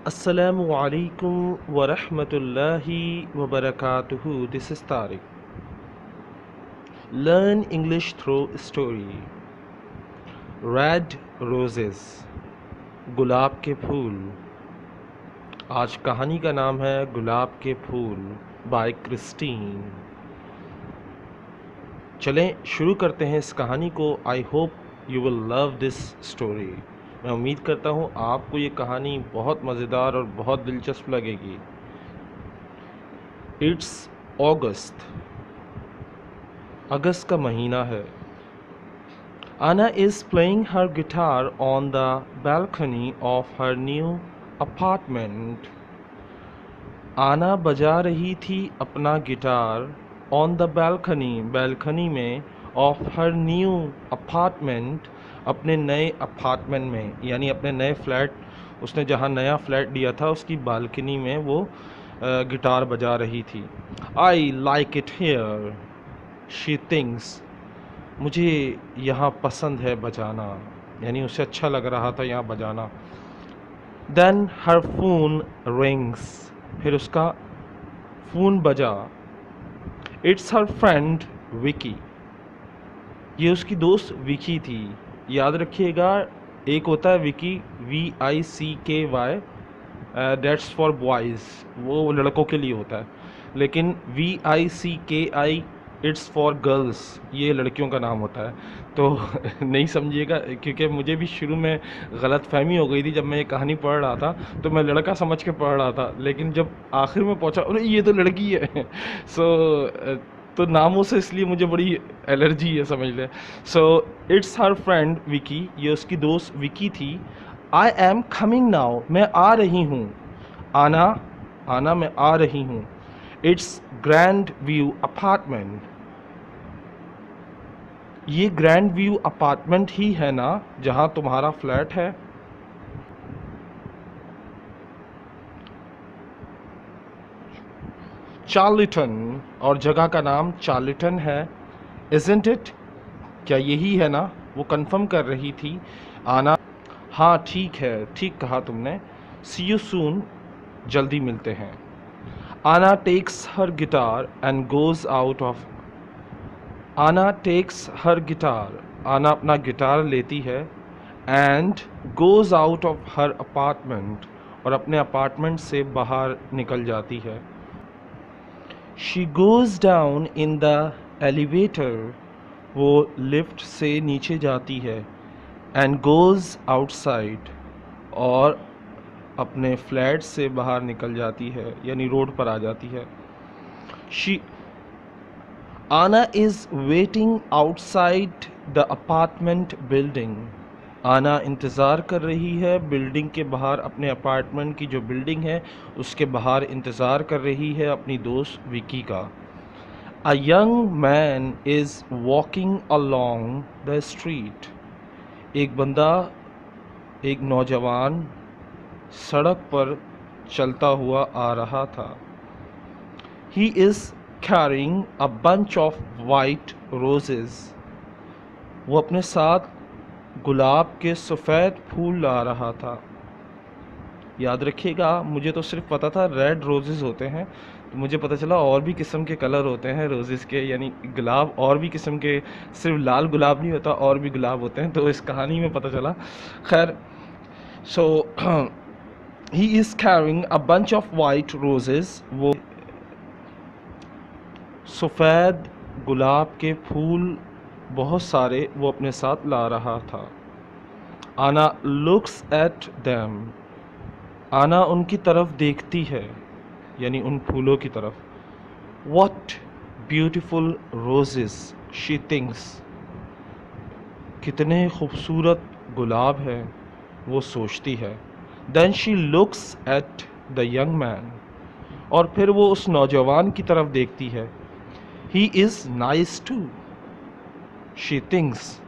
Assalamu alaikum wa rahmatullahi wa barakatuhu. This is Tariq. Learn English through story. Red Roses. गुलाब के फूल. आज कहानी का नाम है गुलाब के फूल बाय क्रिस्टीन. चलें शुरू करते हैं इस कहानी को. I hope you will love this story. मैं उम्मीद करता हूँ आपको ये कहानी बहुत मज़ेदार और बहुत दिलचस्प लगेगी. इट्स अगस्त. अगस्त का महीना है. आना is playing her guitar on the balcony of her new apartment. आना बजा रही थी अपना गिटार ऑन द बालकनी में ऑफ हर न्यू अपार्टमेंट, अपने नए अपार्टमेंट में, यानी अपने नए फ्लैट, उसने जहाँ नया फ्लैट लिया था उसकी बालकनी में वो गिटार बजा रही थी. I like it here she thinks. मुझे यहाँ पसंद है बजाना, यानी उसे अच्छा लग रहा था यहाँ बजाना. देन हर फोन रिंग्स. फिर उसका फ़ोन बजा. It's her friend Vicky. ये उसकी दोस्त विकी थी. याद रखिएगा, एक होता है Vicky, VICKY, dates for boys, वो लड़कों के लिए होता है. लेकिन VICKI इट्स फॉर गर्ल्स, ये लड़कियों का नाम होता है. तो नहीं समझिएगा, क्योंकि मुझे भी शुरू में गलत फहमी हो गई थी. जब मैं ये कहानी पढ़ रहा था तो मैं लड़का समझ के पढ़ रहा था, लेकिन जब आखिर में पहुंचा, अरे ये तो लड़की है. तो नामों से इसलिए मुझे बड़ी एलर्जी है, समझ लें. So it's her friend Vicky, ये उसकी दोस्त विकी थी. I am coming now. मैं आ रही हूँ. आना मैं आ रही हूँ. It's grand View apartment. ये ग्रैंड व्यू अपार्टमेंट ही है ना जहाँ तुम्हारा फ्लैट है. चार्ल्टन, और जगह का नाम चार्ल्टन है. इज़न्ट इट, क्या यही है ना. वो कंफर्म कर रही थी. आना, हाँ ठीक है, ठीक कहा तुमने. सी यू सून, जल्दी मिलते हैं. Anna takes her guitar and goes out of. Anna takes her guitar. Anna अपना गिटार लेती है. And goes out of her apartment, और अपने अपार्टमेंट से बाहर निकल जाती है. She goes down in the elevator. वो लिफ्ट से नीचे जाती है. एंड गोज़ आउटसाइड, और अपने फ्लैट से बाहर निकल जाती है, यानी रोड पर आ जाती है. शी आना is waiting outside the apartment building. आना इंतज़ार कर रही है बिल्डिंग के बाहर. अपने अपार्टमेंट की जो बिल्डिंग है उसके बाहर इंतज़ार कर रही है अपनी दोस्त विकी का. अ young man is walking along the street. एक नौजवान सड़क पर चलता हुआ आ रहा था. ही is carrying a bunch of white roses. वो अपने साथ गुलाब के सफ़ेद फूल ला रहा था. याद रखिएगा, मुझे तो सिर्फ पता था रेड रोजेज़ होते हैं, तो मुझे पता चला और भी किस्म के कलर होते हैं रोजेज़ के, यानी गुलाब और भी किस्म के, सिर्फ लाल गुलाब नहीं होता, और भी गुलाब होते हैं. तो इस कहानी में पता चला. खैर, so he is carrying a bunch of white roses. वो सफ़ेद गुलाब के फूल बहुत सारे वो अपने साथ ला रहा था. आना लुक्स एट देम. आना उनकी तरफ देखती है, यानी उन फूलों की तरफ. What beautiful roses she thinks. कितने खूबसूरत गुलाब हैं, वो सोचती है. Then she looks at the young man. और फिर वो उस नौजवान की तरफ देखती है. He is nice too, she thinks.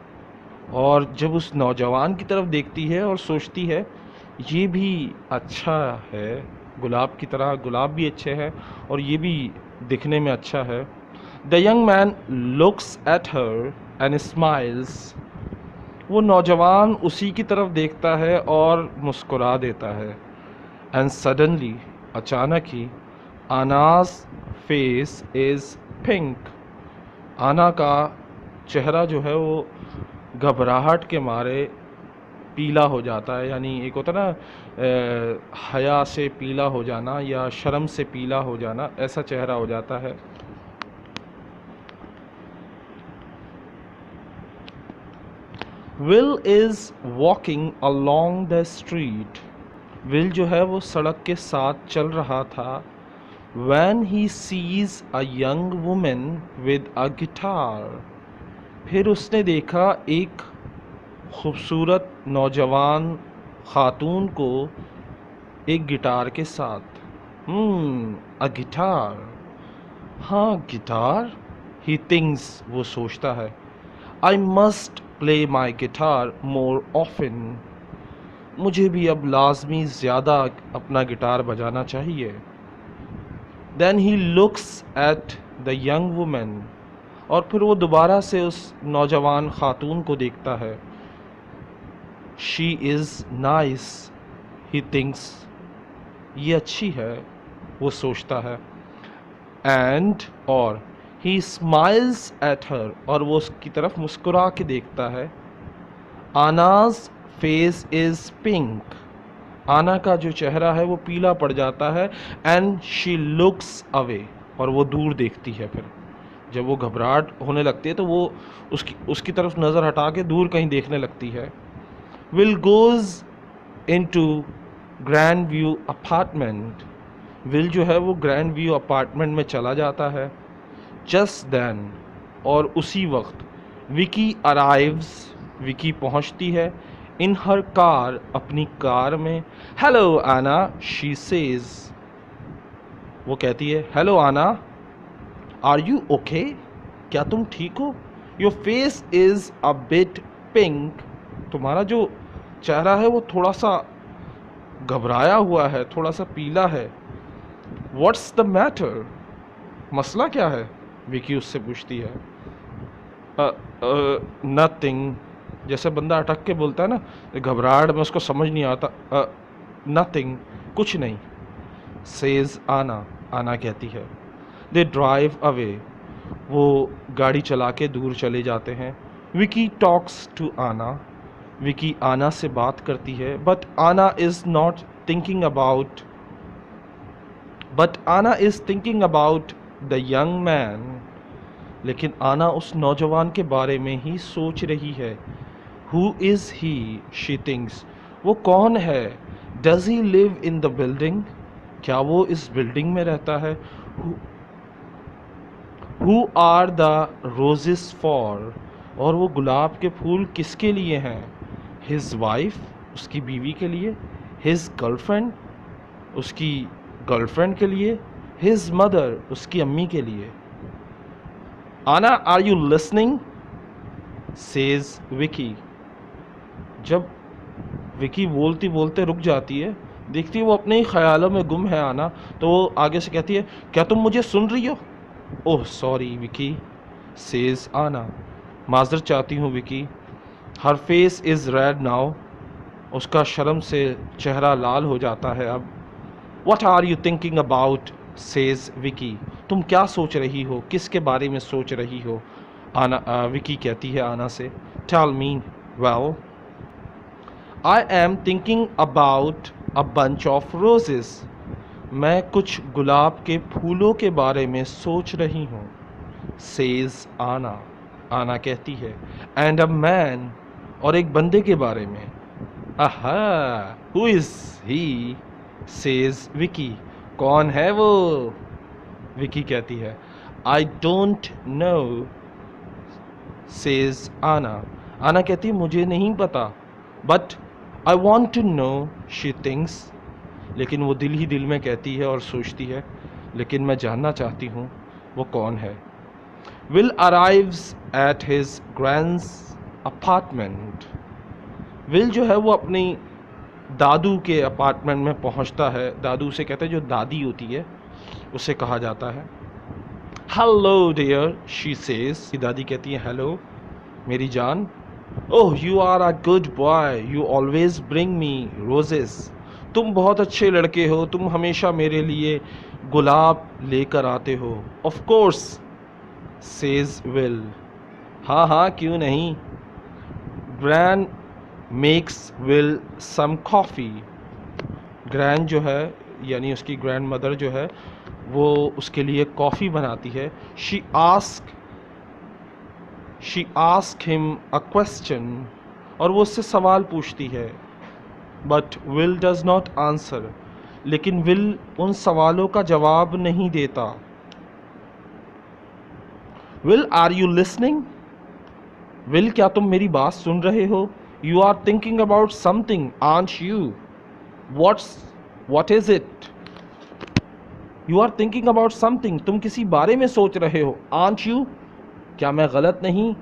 और जब उस नौजवान की तरफ देखती है और सोचती है ये भी अच्छा है, गुलाब की तरह, गुलाब भी अच्छे हैं और ये भी दिखने में अच्छा है. The young man looks at her and smiles. वो नौजवान उसी की तरफ देखता है और मुस्कुरा देता है. एंड सडनली, अचानक ही, आनाज फेस इज पिंक, आना का चेहरा जो है वो घबराहट के मारे पीला हो जाता है। यानी एक होता है ना हया से पीला हो जाना या शर्म से पीला हो जाना, ऐसा चेहरा हो जाता है। Will is walking along the street, will जो है वो सड़क के साथ चल रहा था। When he sees a young woman with a guitar, फिर उसने देखा एक खूबसूरत नौजवान खातून को एक गिटार के साथ। अ गिटार, हाँ गिटार, ही थिंक्स, वो सोचता है। I must play my guitar more often, मुझे भी अब लाजमी ज़्यादा अपना गिटार बजाना चाहिए। Then he looks at the young women, और फिर वो दोबारा से उस नौजवान खातून को देखता है। She is nice, he thinks, ये अच्छी है, वो सोचता है। एंड, और, ही स्माइल्स एट हर, और वो उसकी तरफ मुस्कुरा के देखता है। आनाज फेस इज़ पिंक, आना का जो चेहरा है वो पीला पड़ जाता है। एंड शी लुक्स अवे, और वो दूर देखती है। फिर जब वो घबराहट होने लगती है तो वो उसकी तरफ नज़र हटा के दूर कहीं देखने लगती है। Will goes into grand View apartment, Will जो है वो ग्रैंड व्यू अपार्टमेंट में चला जाता है। जस्ट देन, और उसी वक्त, विकी अराइव्स, विकी पहुंचती है। इन हर कार, अपनी कार में। हेलो आना, शी सेज, वो कहती है, हेलो आना, आर यू ओके, क्या तुम ठीक हो? Your face is a bit pink, तुम्हारा जो चेहरा है वो थोड़ा सा घबराया हुआ है, थोड़ा सा पीला है। व्हाट्स द मैटर, मसला क्या है? विकी उससे पूछती है। नथिंग, जैसे बंदा अटक के बोलता है ना, घबराहट में उसको समझ नहीं आता। नथिंग, कुछ नहीं। सेज आना, आना कहती है। दे ड्राइव अवे, वो गाड़ी चला के दूर चले जाते हैं। विकी टॉक्स टू आना, विकी आना से बात करती है। बट आना is not thinking about the young man, लेकिन आना उस नौजवान के बारे में ही सोच रही है। Who is he, she thinks, वो कौन है? Does he live in the building, क्या वो इस बिल्डिंग में रहता है? Who are the roses for, और वो गुलाब के फूल किसके लिए हैं? हिज वाइफ, उसकी बीवी के लिए। हिज गर्लफ्रेंड, उसकी गर्लफ्रेंड के लिए। हिज मदर, उसकी अम्मी के लिए। Anna, are you listening, says Vicky. जब विकी बोलती बोलते रुक जाती है, देखती है वो अपने ही ख्यालों में गुम है आना, तो वो आगे से कहती है, क्या तुम मुझे सुन रही हो? ओह सॉरी विकी, सेज आना, माजरत चाहती हूँ Vicky. Her face is red now, उसका शर्म से चेहरा लाल हो जाता है अब। What are you thinking about, says Vicky, तुम क्या सोच रही हो, किसके बारे में सोच रही हो? आना, विकी कहती है आना से। Tell me. Well, I am thinking about a bunch of roses, मैं कुछ गुलाब के फूलों के बारे में सोच रही हूँ। सेज आना, आना कहती है। एंड अ मैन, और एक बंदे के बारे में। आहा, who is he, says Vicky, कौन है वो? विकी कहती है, आई डोंट नो, सेज आना, आना कहती है, मुझे नहीं पता। But I want to know, she thinks, लेकिन वो दिल ही दिल में कहती है और सोचती है, लेकिन मैं जानना चाहती हूँ वो कौन है। Will arrives at his grand's apartment, Will जो है वो अपनी दादू के अपार्टमेंट में पहुंचता है। दादू से कहते हैं, जो दादी होती है उसे कहा जाता है। हेलो डियर, शी सेज, दादी कहती है, हेलो मेरी जान। Oh you are a good boy, you always bring me roses, तुम बहुत अच्छे लड़के हो, तुम हमेशा मेरे लिए गुलाब लेकर आते हो। Of course says Will. हाँ हाँ, क्यों नहीं। Gran makes Will some coffee. Gran जो है यानी उसकी ग्रैंड मदर जो है वो उसके लिए कॉफ़ी बनाती है। She ask him a question. और वो उससे सवाल पूछती है। But Will does not answer. लेकिन विल उन सवालों का जवाब नहीं देता। Will are you listening. Will क्या तुम मेरी बात सुन रहे हो। You are thinking about something aren't you. What is it. You are thinking about something, तुम किसी बारे में सोच रहे हो। आंट यू, क्या मैं गलत नहीं,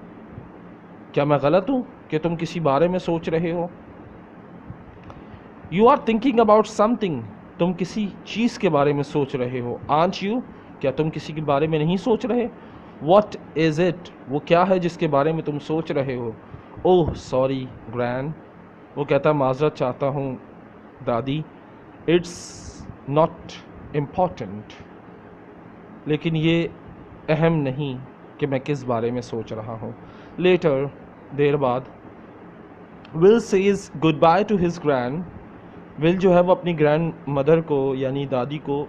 क्या मैं गलत हूं कि तुम किसी बारे में सोच रहे हो। You are thinking about something, तुम किसी चीज़ के बारे में सोच रहे हो। आंट यू, क्या तुम किसी के बारे में नहीं सोच रहे। वॉट इज़ इट, वो क्या है जिसके बारे में तुम सोच रहे हो। ओह सॉरी ग्रैंड, वो कहता माजरत चाहता हूँ दादी। इट्स नॉट इम्पॉर्टेंट, लेकिन ये अहम नहीं कि मैं किस बारे में सोच रहा हूँ। लेटर, देर बाद, will says good by two his grand. Will जो है वो अपनी ग्रैंड मदर को यानी दादी को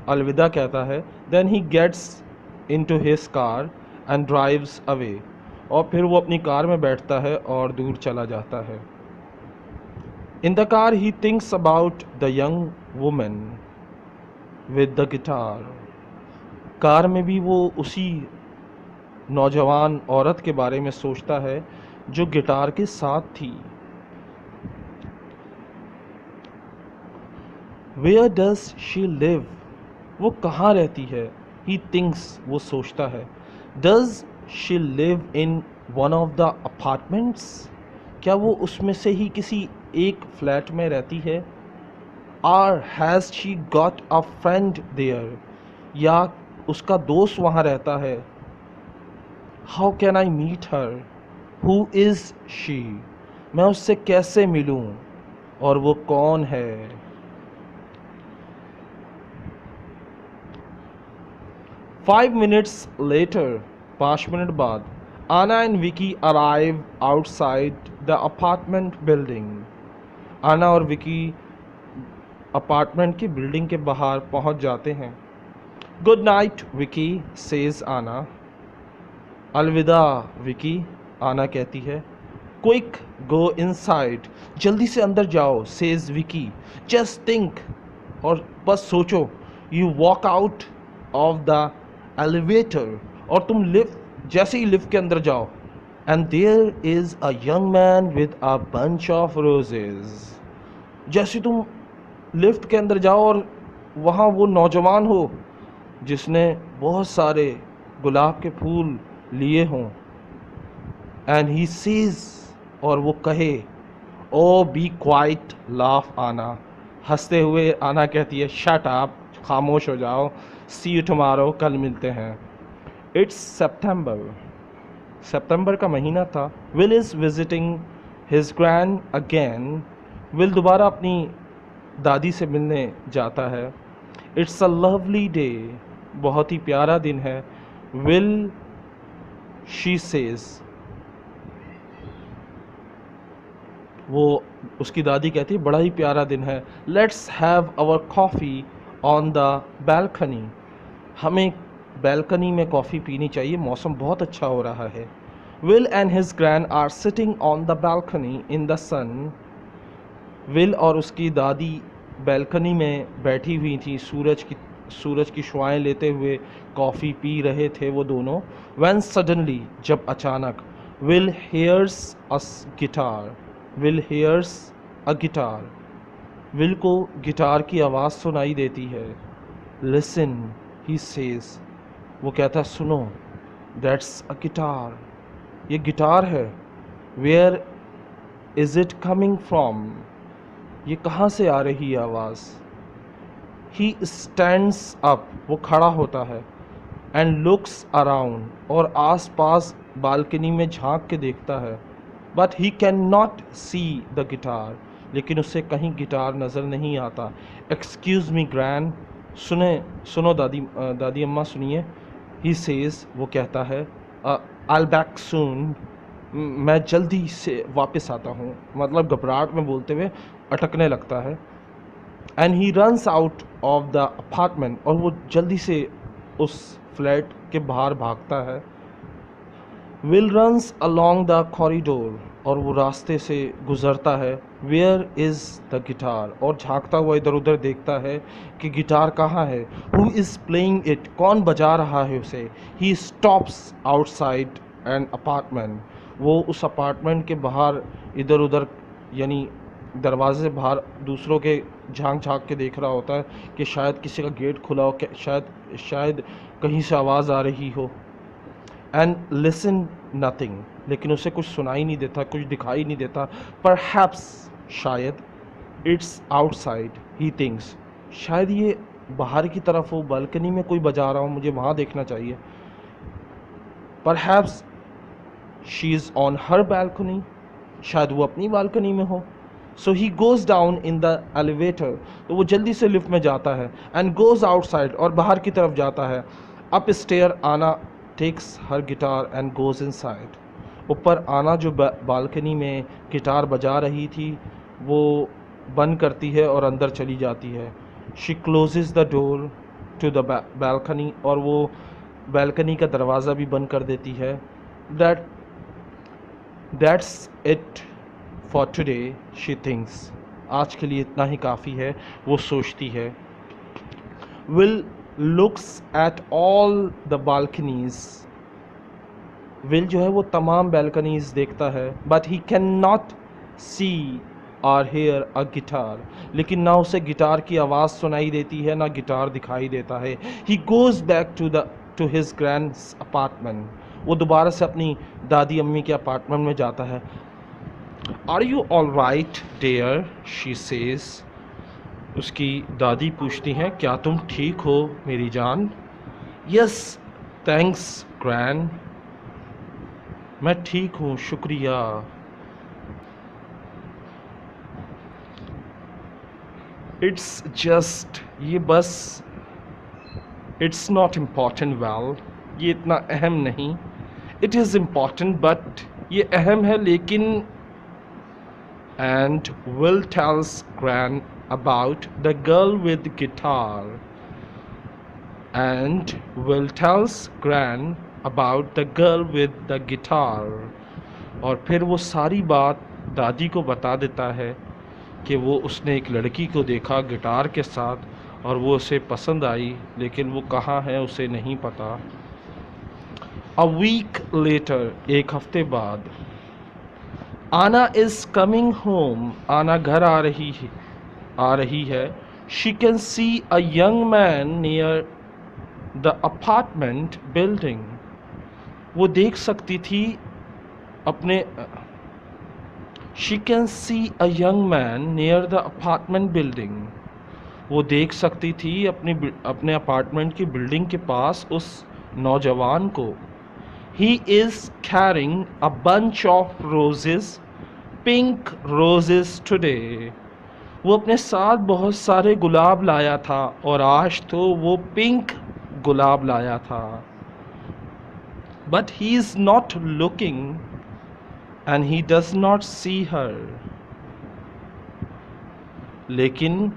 अलविदा कहता है। Then he gets into his car and drives away. और फिर वो अपनी कार में बैठता है और दूर चला जाता है। In the car he thinks about the young women with the guitar. Car में भी वो उसी नौजवान औरत के बारे में सोचता है जो गिटार के साथ थी। वेयर डज शी लिव, वो कहाँ रहती है। ही थिंक्स, वो सोचता है। Does she live in one of the apartments, क्या वो उसमें से ही किसी एक फ्लैट में रहती है। Or has she got a friend there, या उसका दोस्त वहाँ रहता है। How can I meet her, who is she, मैं उससे कैसे मिलूँ और वो कौन है। 5 minutes later, 5 मिनट बाद, आना and Vicky arrive outside the apartment building. आना और विकी अपार्टमेंट की बिल्डिंग के बाहर पहुंच जाते हैं। गुड नाइट विकी, सेज आना। अलविदा विकी, आना कहती है। क्विक गो इनसाइड, जल्दी से अंदर जाओ, सेज विकी। जस्ट थिंक, और बस सोचो। You walk out of the elevator, और तुम लिफ्ट, जैसे ही लिफ्ट के अंदर जाओ, and there is a young man with a bunch of roses. जैसे तुम लिफ्ट के अंदर जाओ और वहाँ वो नौजवान हो जिसने बहुत सारे गुलाब के फूल लिए हों। एंड ही सीज, और वो कहे, ओ बी क्वाइट, लाफ आना। हंसते हुए आना कहती है, शट अप, खामोश हो जाओ। सी यू टुमारो, कल मिलते हैं। इट्स सितंबर, सितंबर का महीना था। Will is visiting his grand again. Will दोबारा अपनी दादी से मिलने जाता है। इट्स अ लवली डे, बहुत ही प्यारा दिन है। विल, शी सेज, वो उसकी दादी कहती है बड़ा ही प्यारा दिन है। Let's have our coffee on the balcony, हमें बैल्कनी में कॉफ़ी पीनी चाहिए, मौसम बहुत अच्छा हो रहा है। Will and his grand are sitting on the balcony in the sun. Will और उसकी दादी बैल्कनी में बैठी हुई थी, सूरज की शुआएं लेते हुए कॉफ़ी पी रहे थे वो दोनों। व्हेन सडनली, जब अचानक, will hairs a guitar. Will hairs a guitar, will को गिटार की आवाज़ सुनाई देती है। लिसन, ही सेज, वो कहता सुनो। दैट्स अ गिटार, ये गिटार है। Where is it coming from, ये कहाँ से आ रही है आवाज़। ही स्टैंड्स अप, वो खड़ा होता है। एंड लुक्स अराउंड, और आस पास बालकनी में झांक के देखता है। But he can not see the guitar, लेकिन उसे कहीं गिटार नज़र नहीं आता। एक्सक्यूज़ मी ग्रैंड, सुनो दादी अम्मा सुनिए। ही सेज, वो कहता है, आई बैक सून, मैं जल्दी से वापस आता हूँ। मतलब घबराहट में बोलते हुए अटकने लगता है। And he runs out of the apartment, और वो जल्दी से उस फ्लैट के बाहर भागता है। Will runs along the corridor, और वो रास्ते से गुजरता है। वेयर इज़ द गिटार, और झांकता हुआ इधर उधर देखता है कि गिटार कहाँ है। हु इज़ प्लेइंग इट, कौन बजा रहा है उसे। ही स्टॉप्स आउटसाइड एन अपार्टमेंट, वो उस अपार्टमेंट के बाहर इधर उधर यानी दरवाजे से बाहर दूसरों के झांक के देख रहा होता है कि शायद किसी का गेट खुला हो, शायद कहीं से आवाज़ आ रही हो। एंड लिसन नथिंग, लेकिन उसे कुछ सुनाई नहीं देता, कुछ दिखाई नहीं देता। परहैप्स, शायद, इट्स आउटसाइड, ही थिंक्स, शायद ये बाहर की तरफ हो, बालकनी में कोई बजा रहा हो, मुझे वहाँ देखना चाहिए। Perhaps she is on her balcony, शायद वो अपनी बालकनी में हो। So he goes down in the elevator, तो वो जल्दी से लिफ्ट में जाता है। एंड गोज़ आउटसाइड, और बाहर की तरफ जाता है। Up stair, Anna takes her guitar and goes inside, ऊपर आना जो बालकनी में गिटार बजा रही थी वो बंद करती है और अंदर चली जाती है। She closes the door to the balcony, और वो बालकनी का दरवाज़ा भी बंद कर देती है। That's it for today, she thinks, आज के लिए इतना ही काफ़ी है, वो सोचती है। Will looks at all the balconies, will जो है वो तमाम बालकनीज देखता है। बट ही कैन नॉट सी और हेयर अ गिटार, लेकिन ना उसे गिटार की आवाज़ सुनाई देती है, ना गिटार दिखाई देता है। He goes back to his grand's apartment, वो दोबारा से अपनी दादी अम्मी के अपार्टमेंट में जाता है। Are you all right dear, she says, उसकी दादी पूछती हैं, क्या तुम ठीक हो मेरी जान। यस थैंक्स ग्रैंड, मैं ठीक हूँ शुक्रिया। इट्स जस्ट, ये बस, इट्स नॉट इम्पॉर्टेंट वेल, ये इतना अहम नहीं। इट इज़ इम्पॉर्टेंट बट, ये अहम है लेकिन। And Will tells grand about the girl with guitar, and Will tells grand about the girl with the guitar, और फिर वो सारी बात दादी को बता देता है कि वो उसने एक लड़की को देखा गिटार के साथ और वो उसे पसंद आई, लेकिन वो कहाँ है उसे नहीं पता। अ वीक लेटर, एक हफ्ते बाद, आना इज़ कमिंग होम, आना घर आ रही है। She can see a young man near the apartment building, वो देख सकती थी अपने she can see a young man near the apartment building, वो देख सकती थी अपने अपार्टमेंट की बिल्डिंग के पास उस नौजवान को। ही is carrying a bunch of roses, pink roses today, वो अपने साथ बहुत सारे गुलाब लाया था, और आज तो वो पिंक गुलाब लाया था। But he is not looking and he does not see her, लेकिन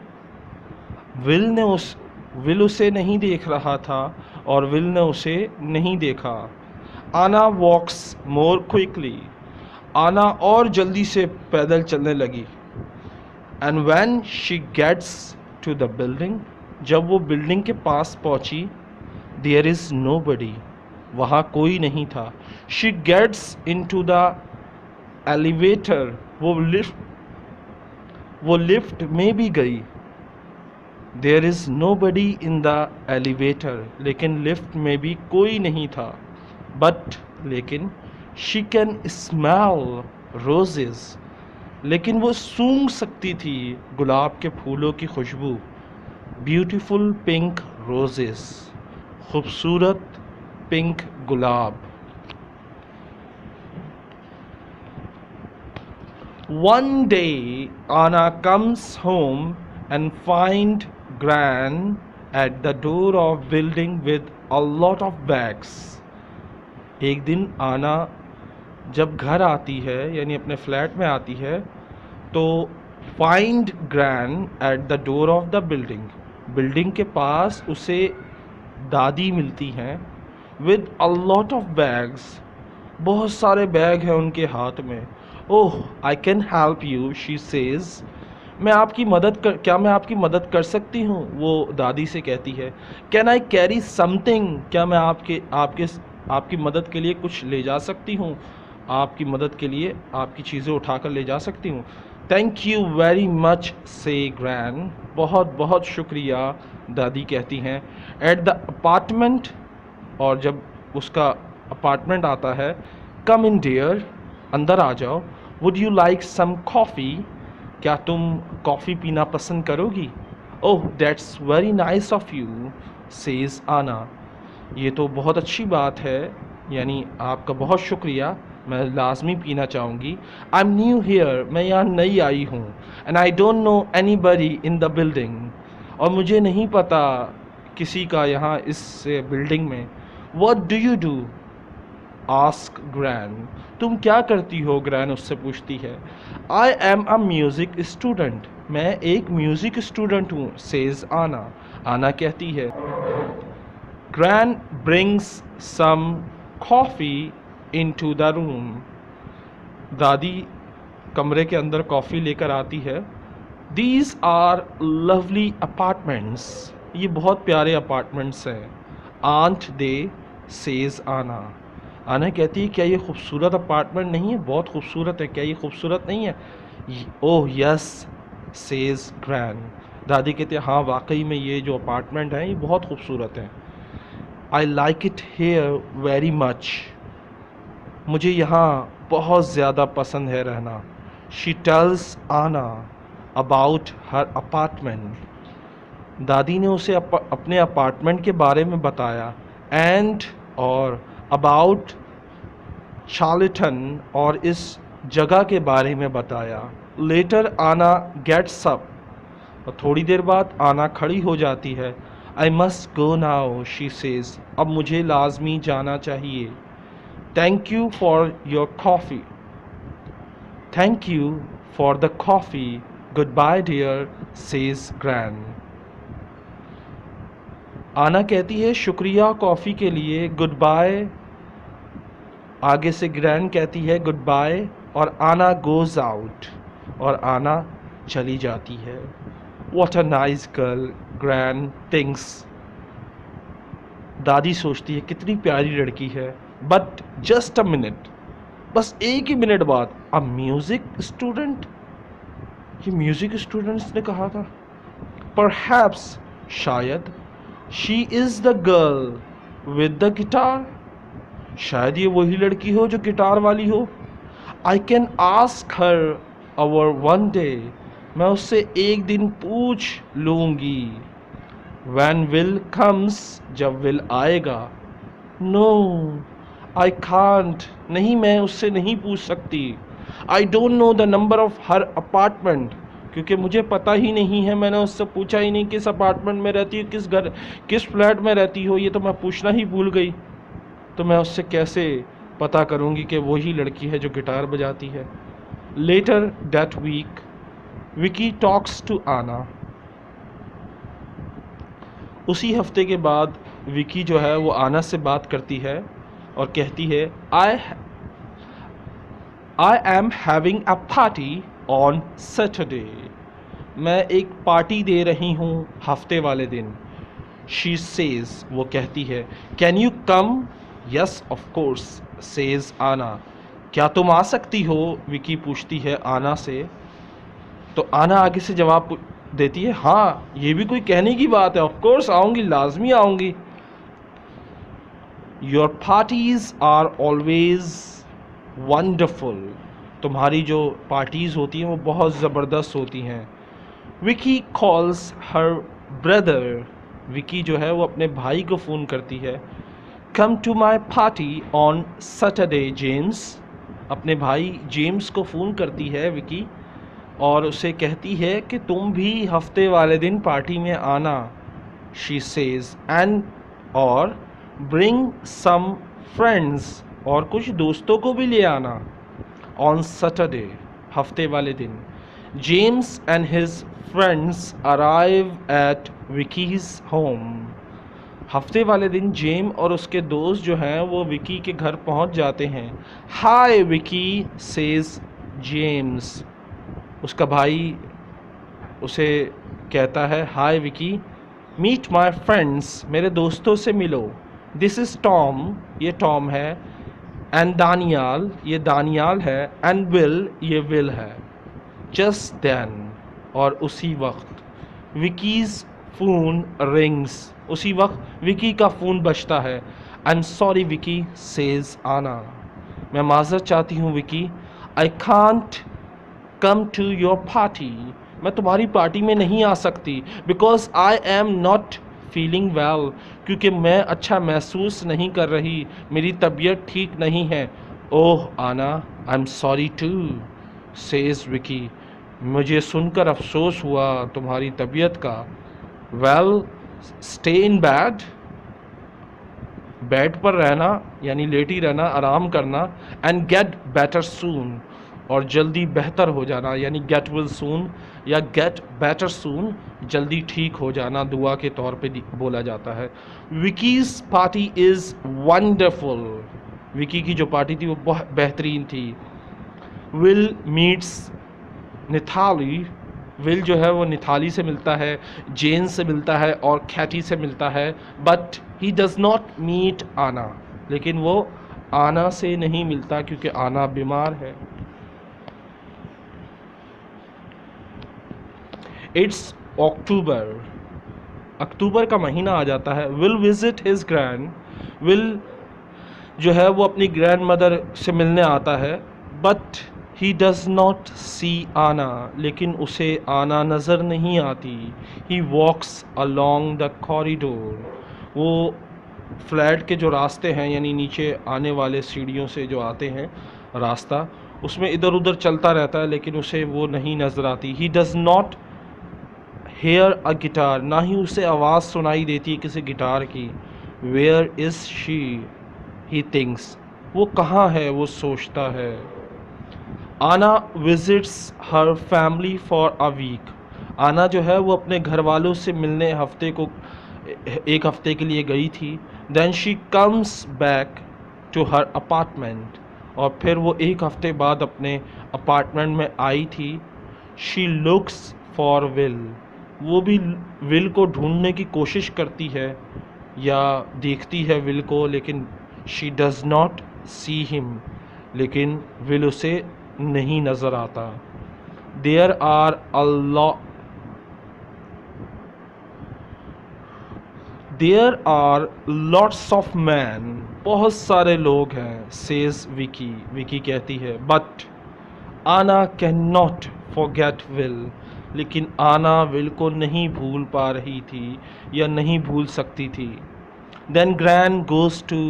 विल उसे नहीं देख रहा था और विल ने उसे नहीं देखा। आना वॉक्स मोर क्विकली, आना और जल्दी से पैदल चलने लगी। And when she gets to the building, जब वो बिल्डिंग के पास पहुंची, देयर इज़ नोबडी, वहाँ कोई नहीं था। She gets into the elevator, वो लिफ्ट में भी गई। There is nobody in the elevator, लेकिन लिफ्ट में भी कोई नहीं था। बट, लेकिन, शी कैन स्मेल रोजेस, लेकिन वो सूंघ सकती थी गुलाब के फूलों की खुशबू। ब्यूटीफुल पिंक रोजेस, खूबसूरत pink gulab. One day Anna comes home and find Gran at the door of building with a lot of bags. एक दिन आना जब घर आती है यानी अपने फ्लैट में आती है तो find gran at the door of the building के पास उसे दादी मिलती हैं with a lot of bags, बहुत सारे बैग हैं उनके हाथ में. Oh I can help you she says, क्या मैं आपकी मदद कर सकती हूँ, वो दादी से कहती है. कैन आई कैरी समथिंग, क्या मैं आपकी मदद के लिए कुछ ले जा सकती हूँ, आपकी मदद के लिए आपकी चीज़ें उठाकर ले जा सकती हूँ. थैंक यू वेरी मच से ग्रैन, बहुत बहुत शुक्रिया, दादी कहती हैं. एट द अपार्टमेंट, और जब उसका अपार्टमेंट आता है, कम इन डियर, अंदर आ जाओ. Would you like some coffee, क्या तुम कॉफ़ी पीना पसंद करोगी. Oh that's very nice of you says Anna, ये तो बहुत अच्छी बात है, यानी आपका बहुत शुक्रिया, मैं लाजमी पीना चाहूँगी. आई एम न्यू हेयर, मैं यहाँ नई आई हूँ. And I don't know anybody in the building, और मुझे नहीं पता किसी का यहाँ इस बिल्डिंग में. What do you do ask gran, तुम क्या करती हो, ग्रैन उससे पूछती है. I am a music student, मैं एक म्यूज़िक स्टूडेंट हूँ सेज आना, आना कहती है. Gran brings some coffee into the room, दादी कमरे के अंदर कॉफ़ी लेकर आती है. दीज आर लवली अपार्टमेंट्स, ये बहुत प्यारे अपार्टमेंट्स हैं. आंट दे सेज आना, आना कहती है क्या ये खूबसूरत अपार्टमेंट नहीं है, बहुत खूबसूरत है, क्या ये खूबसूरत नहीं है. ओह यस सेज ग्रैन, दादी कहती है हाँ वाकई में ये जो अपार्टमेंट है ये बहुत खूबसूरत है. I like it here very much, मुझे यहाँ बहुत ज़्यादा पसंद है रहना. शी टेल्स आना अबाउट हर अपार्टमेंट, दादी ने उसे अपने अपार्टमेंट के बारे में बताया. एंड और अबाउट चार्ल्टन, और इस जगह के बारे में बताया. लेटर आना गेट्स अप, और थोड़ी देर बाद आना खड़ी हो जाती है. I must go now she says, अब मुझे लाजमी जाना चाहिए. Thank you for your coffee, thank you for the coffee, goodbye dear says gran, Anna कहती है शुक्रिया कॉफ़ी के लिए, गुड बाय, आगे से ग्रैन कहती है गुड बाय, और आना गोज़ आउट, और आना चली जाती है. What a nice girl gran thinks, दादी सोचती है कितनी प्यारी लड़की है. बट जस्ट अ मिनट, बस एक ही मिनट बाद, अ म्यूज़िक स्टूडेंट, ये म्यूज़िक स्टूडेंट्स ने कहा था. परहैप्स, शायद, she is the girl with the guitar, शायद ये वही लड़की हो जो गिटार वाली हो. I can ask her our one day, मैं उससे एक दिन पूछ लूँगी. वैन विल कम्स, जब विल आएगा. नो आई कांट, नहीं मैं उससे नहीं पूछ सकती. I don't know the number of her apartment, क्योंकि मुझे पता ही नहीं है, मैंने उससे पूछा ही नहीं किस अपार्टमेंट में रहती हो, किस फ्लैट में रहती हो, ये तो मैं पूछना ही भूल गई. तो मैं उससे कैसे पता करूँगी कि वही लड़की है जो गिटार बजाती है. Later that week Vicky talks to Anna, उसी हफ्ते के बाद विकी जो है वो आना से बात करती है और कहती है I am having a party on Saturday, मैं एक पार्टी दे रही हूँ हफ्ते वाले दिन. शी सेज, वो कहती है can you come. Yes of course says आना, क्या तुम आ सकती हो, विकी पूछती है आना से. तो आना आगे से जवाब देती है हाँ ये भी कोई कहने की बात है, ऑफ कोर्स आऊँगी, लाजमी आऊँगी. Your parties are always wonderful, तुम्हारी जो पार्टीज़ होती हैं वो बहुत ज़बरदस्त होती हैं. Vicky calls her brother, Vicky जो है वो अपने भाई को फ़ोन करती है. Come to my party on Saturday James, अपने भाई जेम्स को फ़ोन करती है विकी और उसे कहती है कि तुम भी हफ्ते वाले दिन पार्टी में आना। शी सेज एंड और ब्रिंग सम फ्रेंड्स, और कुछ दोस्तों को भी ले आना। ऑन सैटरडे, हफ्ते वाले दिन, James and his friends arrive at wikis home. हफ्ते वाले दिन जेम और उसके दोस्त जो हैं वो विकी के घर पहुंच जाते हैं। हाय विकी, सेज जेम्स। उसका भाई उसे कहता है, हाय विकी, मीट माय फ्रेंड्स, मेरे दोस्तों से मिलो। दिस इज़ टॉम, ये टॉम है। एंड दानियाल, ये दानियाल है। एंड विल, ये विल है। जस्ट देन, और उसी वक्त, विकीज़ फ़ोन रिंग्स, उसी वक्त विकी का फ़ोन बजता है। I am sorry Vicky, says Anna, मैं माज़रत चाहती हूँ Vicky, I can't come to your party, मैं तुम्हारी पार्टी में नहीं आ सकती। Because I am not feeling well, क्योंकि मैं अच्छा महसूस नहीं कर रही, मेरी तबीयत ठीक नहीं है। Oh Anna, I am sorry too, says Vicky, मुझे सुनकर अफसोस हुआ तुम्हारी तबीयत का। Well, stay in bed, bed पर रहना यानी लेटी रहना, आराम करना। एंड गेट बेटर सून, और जल्दी बेहतर हो जाना, यानी गेट विल सून या गेट बेटर सून, जल्दी ठीक हो जाना दुआ के तौर पे बोला जाता है। विकीज़ पार्टी इज़ वंडरफुल, विकी की जो पार्टी थी वो बहुत बेहतरीन थी। विल मीट्स निथाली, विल जो है वो निथाली से मिलता है, जेन से मिलता है और कैटी से मिलता है। But he does not meet Anna, लेकिन वो आना से नहीं मिलता क्योंकि आना बीमार है। इट्स अक्टूबर, अक्टूबर का महीना आ जाता है। Will visit his grand, will जो है वो अपनी ग्रैंड मदर से मिलने आता है। बट ही डज़ नॉट सी आना, लेकिन उसे आना नज़र नहीं आती। ही वॉक्स अलॉन्ग द कॉरिडोर, वो फ्लैट के जो रास्ते हैं यानी नीचे आने वाले सीढ़ियों से जो आते हैं रास्ता, उसमें इधर उधर चलता रहता है, लेकिन उसे वो नहीं नज़र आती। ही does not here a guitar, ना ही उसे आवाज़ सुनाई देती है किसी गिटार की। Where is she, he thinks, वो कहाँ है, वो सोचता है। Anna visits her family for a week, Anna जो है वो अपने घर वालों से मिलने एक हफ्ते के लिए गई थी। Then she comes back to her apartment, और फिर वो एक हफ्ते बाद अपने अपार्टमेंट में आई थी। शी लुक्स फॉर विल, वो भी विल को ढूंढने की कोशिश करती है या देखती है विल को, लेकिन she does not see him, लेकिन विल उसे नहीं नज़र आता। There are a lot, there are lots of man, बहुत सारे लोग हैं। सेज विकी, विकी कहती है। बट आना कैन नॉट फॉरगेट विल, लेकिन आना विल को नहीं भूल पा रही थी या नहीं भूल सकती थी। Then grand goes to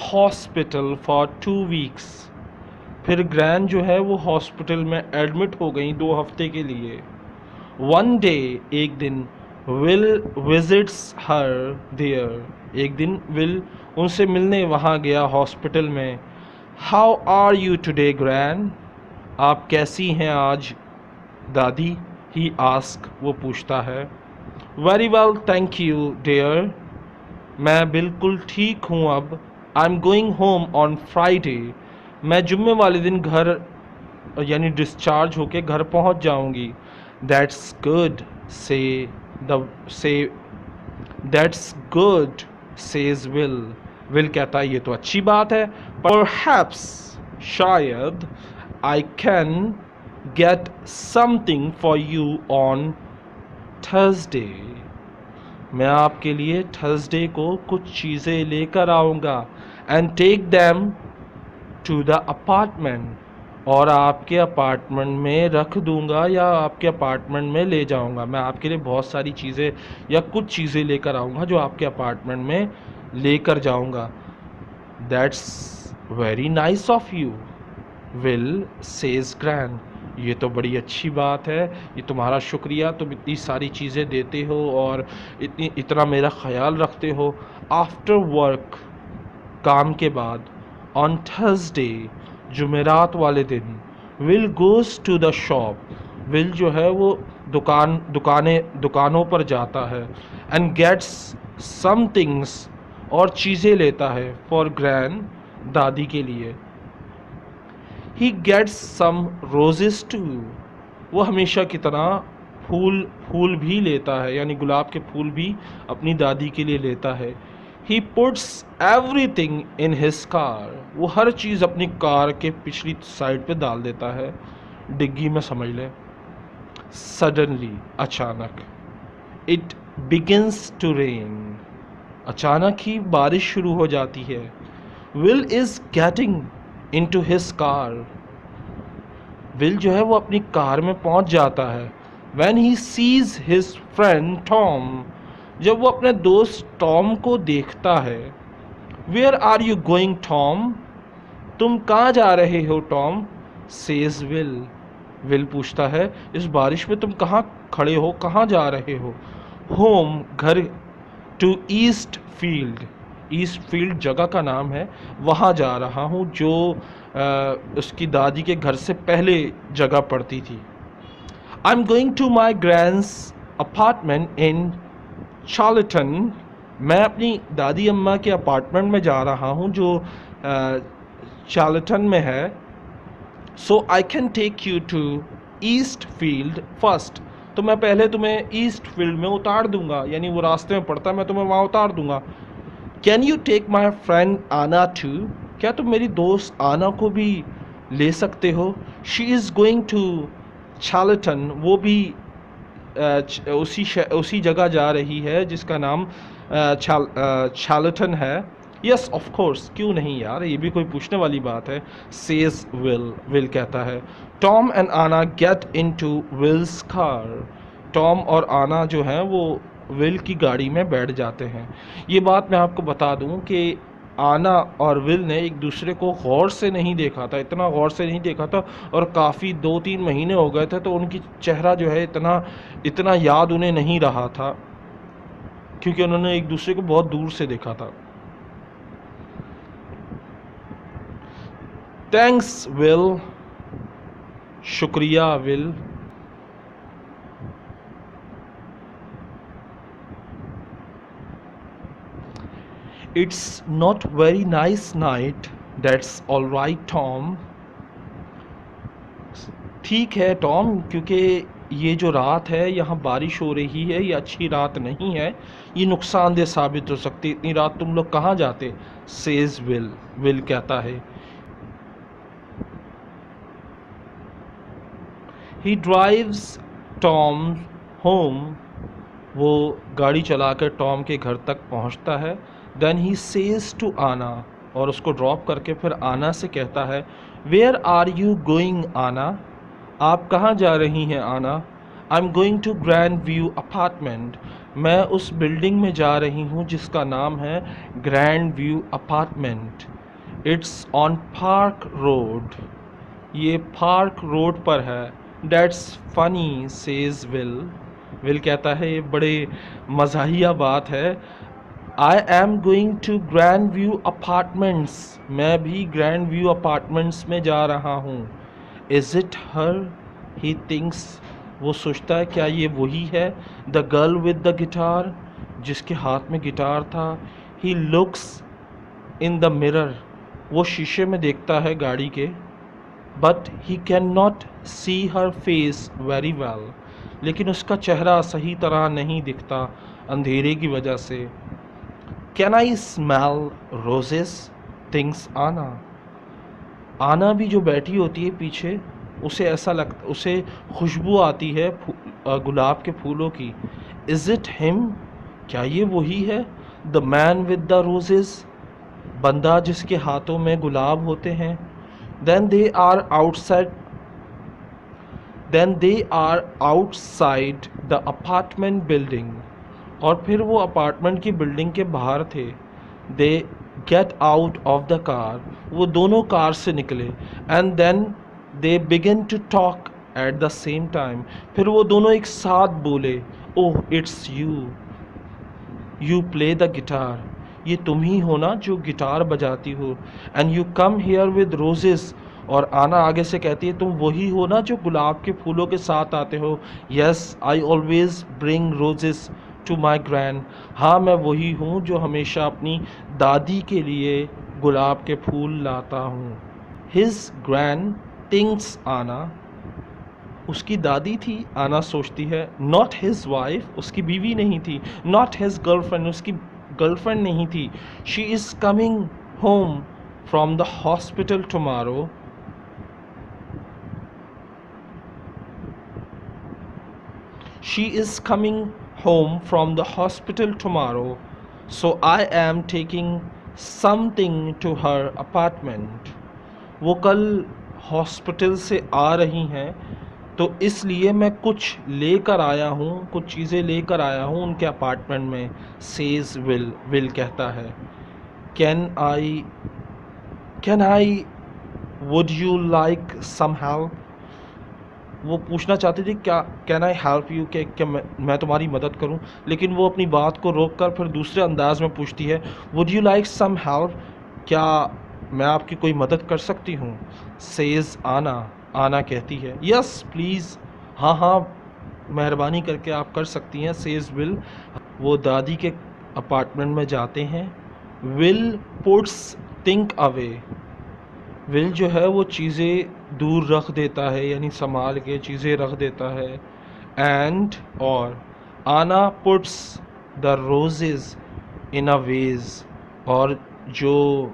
hospital for 2 weeks, फिर ग्रैंड जो है वो हॉस्पिटल में एडमिट हो गई 2 हफ्ते के लिए। वन डे, एक दिन, विल विजिट्स हर देयर, एक दिन विल उनसे मिलने वहाँ गया हॉस्पिटल में। How are you today grand, आप कैसी हैं आज दादी, ही आस्क, वो पूछता है। Very well thank you dear, मैं बिल्कुल ठीक हूँ अब। I am going home on Friday, मैं जुम्मे वाले दिन घर यानी डिस्चार्ज होके घर पहुँच जाऊँगी। That's good, say that's good, says Will, Will कहता है ये तो अच्छी बात है। परहैप्स, शायद, I can get something for you on Thursday, मैं आपके लिए थर्सडे को कुछ चीज़ें लेकर आऊँगा। And take them to the apartment, और आपके अपार्टमेंट में रख दूंगा या आपके अपार्टमेंट में ले जाऊंगा। मैं आपके लिए बहुत सारी चीज़ें या कुछ चीज़ें लेकर आऊँगा जो आपके अपार्टमेंट में लेकर जाऊंगा। That's very nice of you, will says grand, ये तो बड़ी अच्छी बात है, ये तुम्हारा शुक्रिया, तुम इतनी सारी चीज़ें देते हो और इतना मेरा ख्याल रखते हो। आफ्टर वर्क, काम के बाद। ऑन थर्सडे, जुमेरात वाले दिन। Will goes to the shop, Will जो है वो दुकानों पर जाता है। एंड गेट्स सम थिंग्स, और चीज़ें लेता है। फॉर ग्रैंड, दादी के लिए। He gets some roses too, वो हमेशा की तरह फूल भी लेता है, यानी गुलाब के फूल भी अपनी दादी के लिए लेता है। He puts everything in his car, वो हर चीज़ अपनी कार के पिछली साइड पे डाल देता है, डिग्गी में समझ लें। सडनली, अचानक। इट बिगिंस टू रेन, अचानक ही बारिश शुरू हो जाती है। Will is getting into his car, Will जो है वो अपनी कार में पहुंच जाता है। When he sees his friend Tom, जब वो अपने दोस्त टॉम को देखता है। Where are you going, Tom? तुम कहाँ जा रहे हो टॉम? Says Will, विल पूछता है इस बारिश में तुम कहाँ खड़े हो, कहाँ जा रहे हो? होम, घर। To Eastfield, Eastfield जगह का नाम है, वहाँ जा रहा हूँ जो उसकी दादी के घर से पहले जगह पड़ती थी। I am going to my grand's apartment in Charlton, मैं अपनी दादी अम्मा के अपार्टमेंट में जा रहा हूँ जो चार्ल्टन में है। So I can take you to Eastfield first, तो मैं पहले तुम्हें ईस्ट फील्ड में उतार दूंगा, यानी वो रास्ते में पड़ता है, मैं तुम्हें वहाँ उतार दूंगा। Can you take my friend Anna too, क्या तुम मेरी दोस्त आना को भी ले सकते हो? She is going to Charlton, वो भी उसी जगह जा रही है जिसका नाम चार्ल्टन है। यस ऑफ कोर्स, क्यों नहीं यार, ये भी कोई पूछने वाली बात है। सेज विल, विल कहता है। Tom and Anna get into Will's car, Tom और आना जो है वो विल की गाड़ी में बैठ जाते हैं। ये बात मैं आपको बता दूं कि आना और विल ने एक दूसरे को गौर से नहीं देखा था, इतना गौर से नहीं देखा था, और काफ़ी 2-3 महीने हो गए थे, तो उनकी चेहरा जो है इतना याद उन्हें नहीं रहा था, क्योंकि उन्होंने एक दूसरे को बहुत दूर से देखा था। थैंक्स विल, शुक्रिया will. It's not very nice night, that's all right Tom, ठीक है टॉम, क्योंकि ये जो रात है यहाँ बारिश हो रही है, ये अच्छी रात नहीं है, ये नुकसानदेह साबित हो सकती, इतनी रात तुम लोग कहाँ जाते? सेज विल, विल कहता है। ही ड्राइव्स टॉम होम, वो गाड़ी चलाकर टॉम के घर तक पहुंचता है। देन ही सेज टू आना, और उसको ड्रॉप करके फिर आना से कहता है, वेयर आर यू गोइंग आना, आप कहाँ जा रही हैं Anna? I am going to Grand View apartment, मैं उस बिल्डिंग में जा रही हूँ जिसका नाम है Grand View apartment. It's on Park Road, ये पार्क रोड पर है। That's funny says Will, Will कहता है ये बड़े मज़ाहिया बात है। I am going to Grand View apartments, मैं भी ग्रैंड व्यू अपार्टमेंट्स में जा रहा हूँ। Is it her, he thinks, वो सोचता है क्या ये वही है? The girl with the guitar, जिसके हाथ में गिटार था। He looks in the mirror, वो शीशे में देखता है गाड़ी के। But he can not see her face very well, लेकिन उसका चेहरा सही तरह नहीं दिखता अंधेरे की वजह से। Can I smell roses, things आना, आना भी जो बैठी होती है पीछे, उसे ऐसा लगता, उसे खुशबू आती है गुलाब के फूलों की। इज़ इट हिम, क्या ये वही है? The man with the roses, बंदा जिसके हाथों में गुलाब होते हैं। Then they are outside the apartment building, और फिर वो अपार्टमेंट की बिल्डिंग के बाहर थे। Get out of the car, वो दोनों कार से निकले, and then they begin to talk at the same time, फिर वो दोनों एक साथ बोले, oh it's you, you play the guitar, ये तुम ही हो ना जो गिटार बजाती हो, and you come here with roses, और आना आगे से कहती है तुम वही हो ना जो गुलाब के फूलों के साथ आते हो, yes I always bring roses to my grand, हाँ मैं वही हूँ जो हमेशा अपनी दादी के लिए गुलाब के फूल लाता हूँ। हिज ग्रैंड थिंक्स आना, उसकी दादी थी, आना सोचती है, नॉट हिज वाइफ, उसकी बीवी नहीं थी, नॉट हिज गर्लफ्रेंड, उसकी गर्लफ्रेंड नहीं थी, she is coming home from the hospital tomorrow, she is coming home from the hospital tomorrow, so I am taking something to her apartment, वो कल hospital से आ रही हैं तो इसलिए मैं कुछ लेकर आया हूँ, कुछ चीज़ें लेकर आया हूँ उनके अपार्टमेंट में, सेज विल, विल कहता है, can I would you like some help, वो पूछना चाहती थी क्या कैन आई हेल्प यू, क्या मैं तुम्हारी मदद करूं, लेकिन वो अपनी बात को रोक कर फिर दूसरे अंदाज में पूछती है, would you like some help, क्या मैं आपकी कोई मदद कर सकती हूँ, सेज आना, आना कहती है, यस प्लीज़, हाँ हाँ मेहरबानी करके आप कर सकती हैं, सेज विल, वो दादी के अपार्टमेंट में जाते हैं, will puts think away, will जो है वो चीज़ें दूर रख देता है, यानी संभाल के चीज़ें रख देता है, एंड और Anna puts the roses in a vase, और जो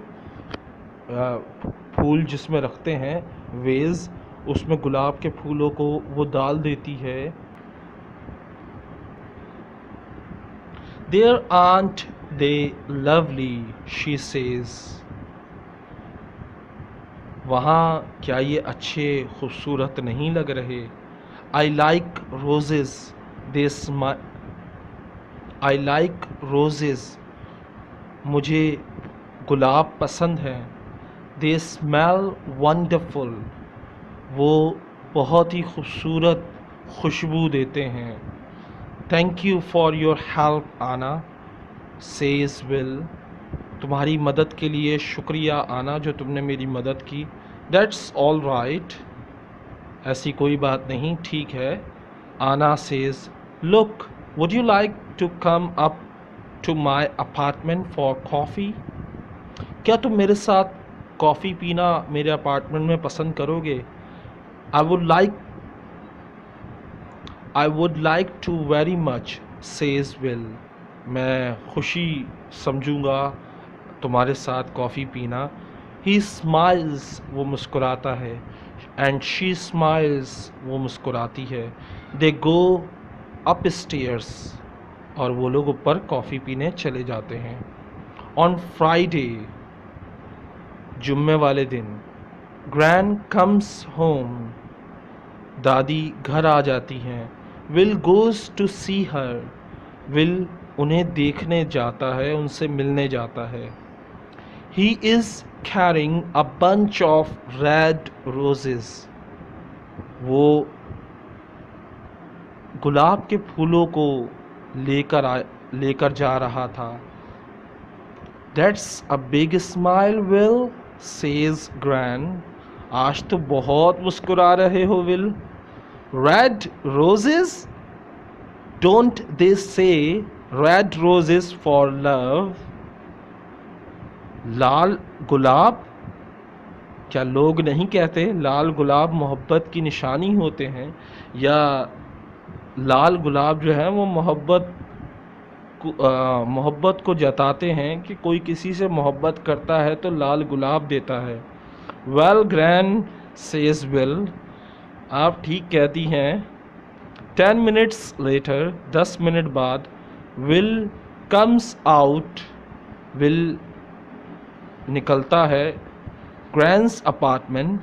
फूल जिसमें रखते हैं वेज, उसमें गुलाब के फूलों को वो डाल देती है, there aren't they lovely she says, वहाँ क्या ये अच्छे खूबसूरत नहीं लग रहे, I like roses they I like roses, मुझे गुलाब पसंद है, दे स्मेल वंडरफुल, वो बहुत ही खूबसूरत खुशबू देते हैं, thank you for your help आना, सेज विल, तुम्हारी मदद के लिए शुक्रिया आना जो तुमने मेरी मदद की, दैट्स ऑल राइट, ऐसी कोई बात नहीं, ठीक है, Anna says, look would you like to come up to my apartment for coffee, क्या तुम मेरे साथ कॉफ़ी पीना मेरे अपार्टमेंट में पसंद करोगे, I would like to very much, says Will, मैं खुशी समझूंगा तुम्हारे साथ कॉफ़ी पीना, ही स्माइल्स, वो मुस्कुराता है, एंड शी स्माइल्स, वो मुस्कुराती है, दे गो अप स्टेयर्स, और वो लोग ऊपर कॉफ़ी पीने चले जाते हैं, ऑन फ्राइडे, जुम्मे वाले दिन, ग्रैंड कम्स होम, दादी घर आ जाती हैं, Will goes to see her, Will उन्हें देखने जाता है, उनसे मिलने जाता है, he is carrying a bunch of red roses, वो गुलाब के फूलों को लेकर जा रहा था, that's a big smile Will, says grand, आज तो बहुत मुस्कुरा रहे हो Will, red roses, don't they say red roses for love, लाल गुलाब, क्या लोग नहीं कहते लाल गुलाब मोहब्बत की निशानी होते हैं, या लाल गुलाब जो है वो मोहब्बत को जताते हैं कि कोई किसी से मोहब्बत करता है तो लाल गुलाब देता है, वेल ग्रैंड सेज विल, आप ठीक कहती हैं, 10 मिनट्स लेटर, 10 मिनट बाद, विल कम्स आउट, विल निकलता है, ग्रैंड्स अपार्टमेंट,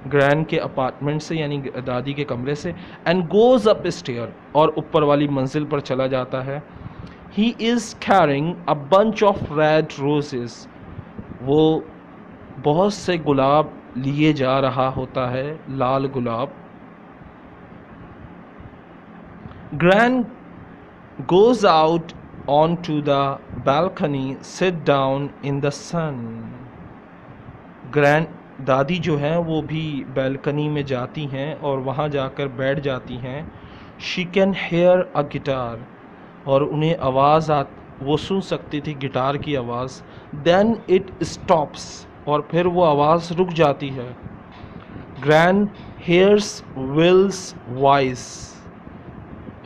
ग्रैंड के अपार्टमेंट से यानी दादी के कमरे से, एंड गोज़ अप स्टेयर, और ऊपर वाली मंजिल पर चला जाता है, he is carrying a bunch of red roses, वो बहुत से गुलाब लिए जा रहा होता है, लाल गुलाब। Grand goes out onto the balcony, sit down in the sun. Grand दादी जो हैं वो भी बैल्कनी में जाती हैं और वहाँ जाकर बैठ जाती हैं। She can hear a guitar, और उन्हें वो सुन सकती थी गिटार की आवाज़। देन इट स्टॉप्स, और फिर वो आवाज़ रुक जाती है। ग्रैंड हेयर्स विल्स वॉइस,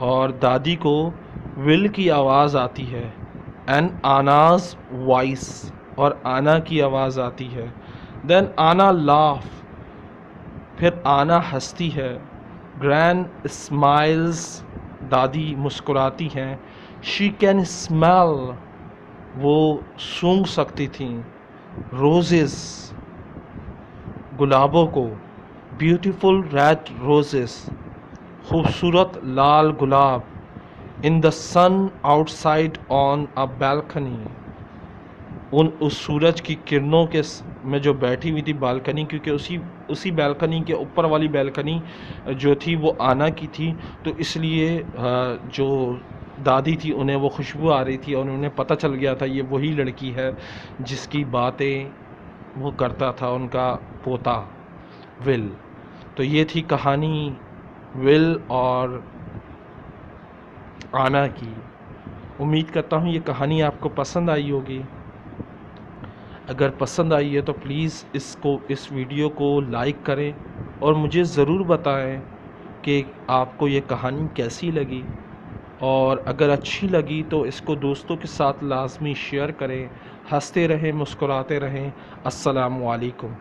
और दादी को विल की आवाज़ आती है। एंड आनाज वॉइस, और आना की आवाज़ आती है। देन आना लाफ, फिर आना हंसती है। ग्रैंड स्माइल्स, दादी मुस्कुराती हैं। शी कैन स्मेल, वो सूंघ सकती थी रोजेस, गुलाबों को। ब्यूटीफुल रेड रोजेस, खूबसूरत लाल गुलाब। In the sun outside on a balcony, उस सूरज की किरणों के में जो बैठी हुई थी बालकनी, क्योंकि उसी बैल्कनी के ऊपर वाली बैल्कनी जो थी वो आना की थी, तो इसलिए जो दादी थी उन्हें वो खुशबू आ रही थी और उन्हें पता चल गया था ये वही लड़की है जिसकी बातें वो करता था उनका पोता विल। तो ये थी कहानी विल और आना की। उम्मीद करता हूँ ये कहानी आपको पसंद आई होगी। अगर पसंद आई है तो प्लीज़ इस वीडियो को लाइक करें और मुझे ज़रूर बताएं कि आपको ये कहानी कैसी लगी, और अगर अच्छी लगी तो इसको दोस्तों के साथ लाजमी शेयर करें। हंसते रहें, मुस्कुराते रहें। अस्सलामु अलैकुम।